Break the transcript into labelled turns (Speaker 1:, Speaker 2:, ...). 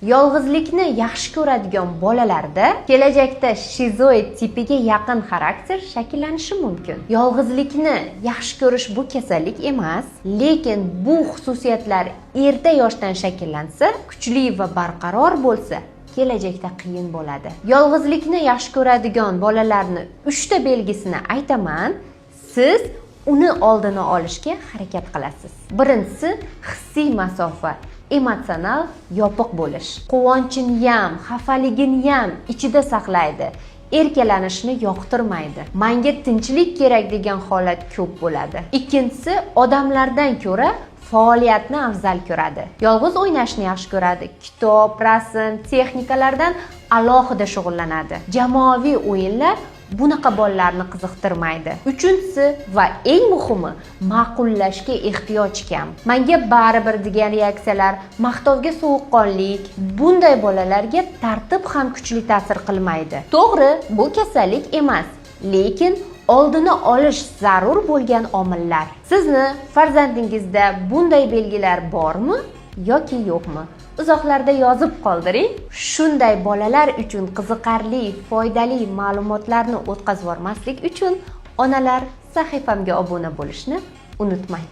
Speaker 1: Yolg'izlikni yaxshi ko'radigan bolalarda kelajakda shizoid tipiga yaqin xarakter shakllanishi mumkin. Yolg'izlikni yaxshi ko'rish bu kasallik emas, lekin bu xususiyatlar erta yoshdan shakllansa, kuchli va barqaror bo'lsa, kelajakda qiyin bo'ladi. Yolg'izlikni yaxshi ko'radigan bolalarni 3 ta belgisini aytaman. Siz uni oldini olishga harakat qilasiz. Birinchisi hissiy masofa. Emotsional yopiq bo'lish. Quvonchini ham, xafaligini ham ichida saqlaydi. Erkalanishni yoqtirmaydi. Menga tinchlik kerak degan holat ko'p bo'ladi. Ikkinchisi odamlardan ko'ra faoliyatni afzal ko'radi. Yolg'iz o'ynashni yaxshi ko'radi. Kitob, rasm, texnikalardan alohida shug'ullanadi. Jamoaviy o'yinlar bunaqa bolalarni qiziqtirmaydi. Uchinchisi va eng muhimi, ma'qullashga ehtiyoj kam. Menga baribir degan reaksiyalar, maqtovga sovuqqonlik, bunday bolalarga tartib ham kuchli ta'sir qilmaydi. To'g'ri, bu kasallik emas, lekin oldini olish zarur bo'lgan omillar. Sizni farzandingizda bunday belgilar bormi yoki yo'qmi? Izohlarda yozib qoldiring. Shunday bolalar uchun qiziqarli, foydali ma'lumotlarni o'tkazib yubormaslik uchun onalar sahifamga obuna bo'lishni unutmang.